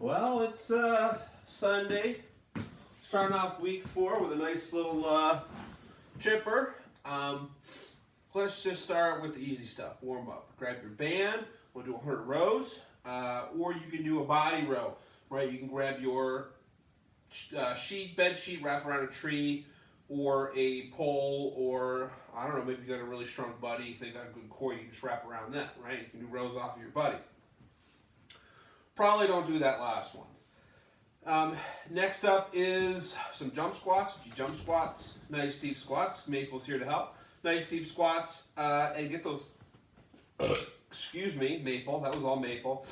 Well, it's Sunday, starting off week 4 with a nice little chipper. Let's just start with the easy stuff, warm up. Grab your band, we'll do 100 rows, or you can do a body row, right? You can grab your bed sheet, wrap around a tree, or a pole, or I don't know, maybe you got a really strong buddy, if they got a good core, you can just wrap around that, right? You can do rows off of your buddy. Probably don't do that last one. Next up is some jump squats. If you jump squats, nice deep squats. Maple's here to help. Nice deep squats, and get those, excuse me, Maple, that was all Maple.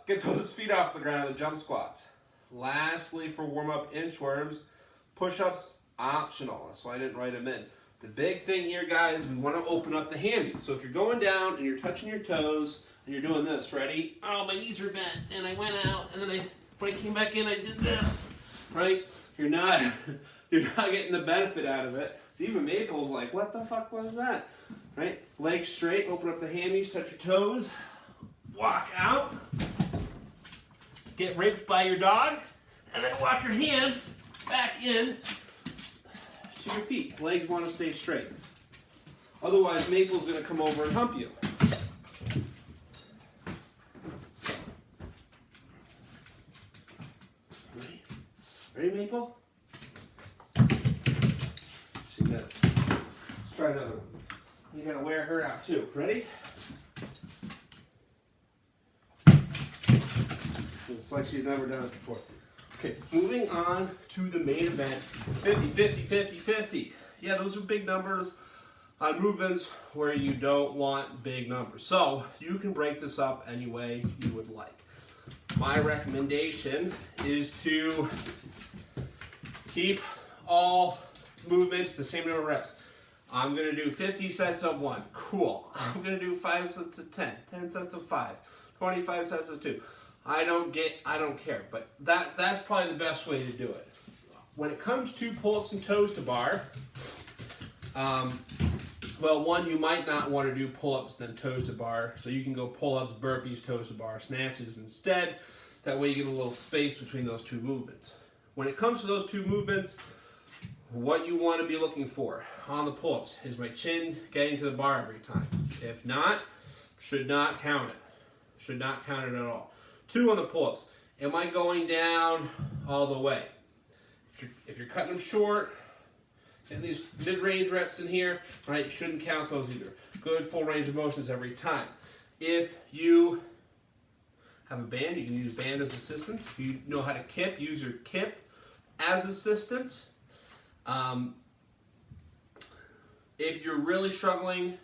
Get those feet off the ground in the jump squats. Lastly, for warm-up, inchworms, push-ups, optional. That's why I didn't write them in. The big thing here, guys, we want to open up the hammies. So if you're going down and you're touching your toes, and you're doing this, ready? Oh, my knees are bent, and I went out, and then when I came back in, I did this, right? You're not getting the benefit out of it. So even Maple's like, what the fuck was that? Right? Legs straight, open up the hammies, touch your toes, walk out, get raped by your dog, and then walk your hands back in to your feet. Legs want to stay straight. Otherwise, Maple's going to come over and hump you. Ready, Maple? She does. Let's try another one. You gotta wear her out too. Ready? It's like she's never done it before. Okay, moving on to the main event. 50, 50, 50, 50. Yeah, those are big numbers on movements where you don't want big numbers. So you can break this up any way you would like. My recommendation is to keep all movements the same number of reps. I'm going to do 50 sets of 1. Cool. I'm going to do 5 sets of 10, 10 sets of 5, 25 sets of 2. I don't care, but that's probably the best way to do it. When it comes to pull-ups and toes to bar, well, one, you might not want to do pull-ups then toes to bar, so you can go pull-ups, burpees, toes to bar, snatches instead. That way you get a little space between those two movements. When it comes to those two movements, what you want to be looking for on the pull-ups is my chin getting to the bar every time. If not, should not count it. Should not count it at all. 2 on the pull-ups, am I going down all the way? If you're cutting them short, getting these mid-range reps in here, right, you shouldn't count those either. Good full range of motions every time. If you have a band, you can use band as assistance. If you know how to kip, use your kip as assistance. If you're really struggling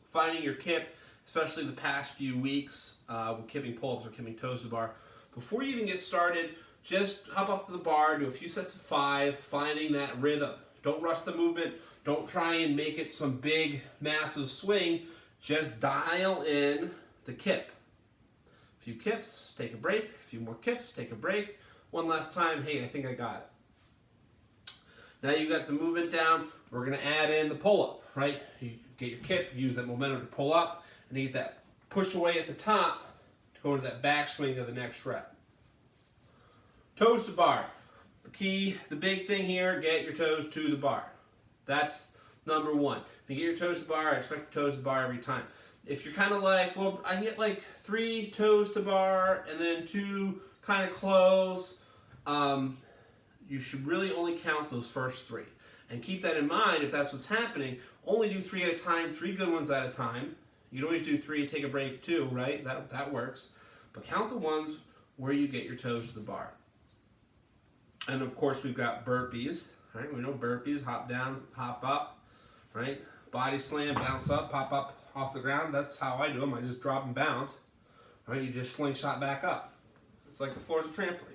finding your kip, especially the past few weeks with kipping pull-ups or kipping toes to the bar, before you even get started, just hop up to the bar, do a few sets of 5, finding that rhythm. Don't rush the movement. Don't try and make it some big, massive swing. Just dial in the kip. A few kips, take a break. A few more kips, take a break. One last time, hey, I think I got it. Now you got the movement down, we're going to add in the pull-up, right? You get your kip, use that momentum to pull up, and you get that push away at the top to go into that backswing of the next rep. Toes to bar. The key, the big thing here, get your toes to the bar. That's number 1. If you get your toes to the bar, I expect your toes to the bar every time. If you're kind of like, well, I can get like 3 toes to bar and then 2 kind of close, you should really only count those first 3. And keep that in mind if that's what's happening. Only do 3 at a time, 3 good ones at a time. You can always do 3, take a break 2, right? That works. But count the ones where you get your toes to the bar. And of course we've got burpees, right? We know burpees, hop down, hop up, right? Body slam, bounce up, pop up off the ground. That's how I do them. I just drop and bounce, right? You just slingshot back up. It's like the floor's a trampoline.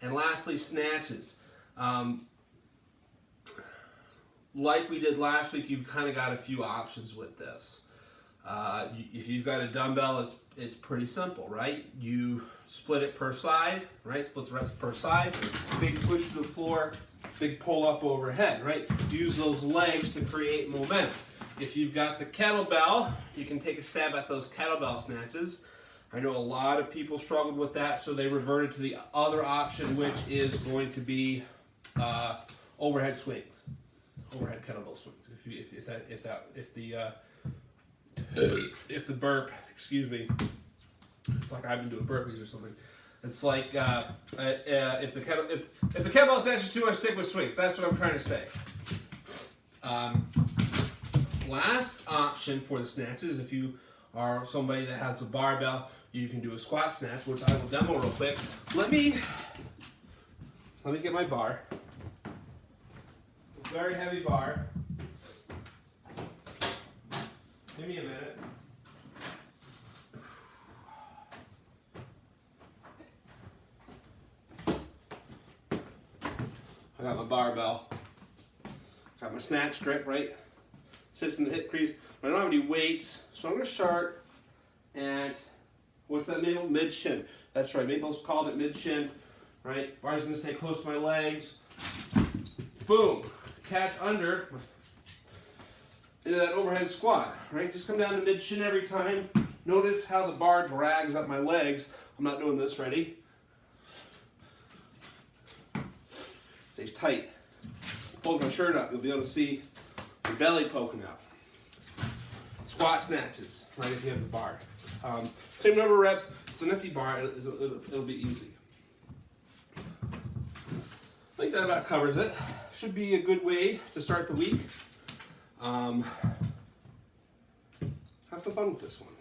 And lastly, snatches. Like we did last week, you've kind of got a few options with this. If you've got a dumbbell, it's pretty simple, right? You split it per side, right? Split the reps per side. Big push to the floor, big pull up overhead, right? Use those legs to create momentum. If you've got the kettlebell, you can take a stab at those kettlebell snatches. I know a lot of people struggled with that, so they reverted to the other option, which is going to be overhead swings, overhead kettlebell swings. If the burp, excuse me, it's like I've been doing burpees or something. It's like if the kettlebell snatch is too much, stick with swings. That's what I'm trying to say. Last option for the snatches, if you are somebody that has a barbell, you can do a squat snatch, which I will demo real quick. Let me get my bar. It's a very heavy bar. Give me a minute. I got my barbell. Got my snatch grip, right? Sits in the hip crease. But I don't have any weights, so I'm going to start at, what's that, Mabel? Mid-shin. That's right, Mabel's called it mid-shin, right? Bar's going to stay close to my legs. Boom. Catch under into that overhead squat, right? Just come down to mid-shin every time. Notice how the bar drags up my legs. I'm not doing this, ready? Stays tight. Hold my shirt up, you'll be able to see your belly poking out. Squat snatches, right, if you have the bar. Same number of reps, it's an empty bar, it'll be easy. I think that about covers it. Should be a good way to start the week. Have some fun with this one.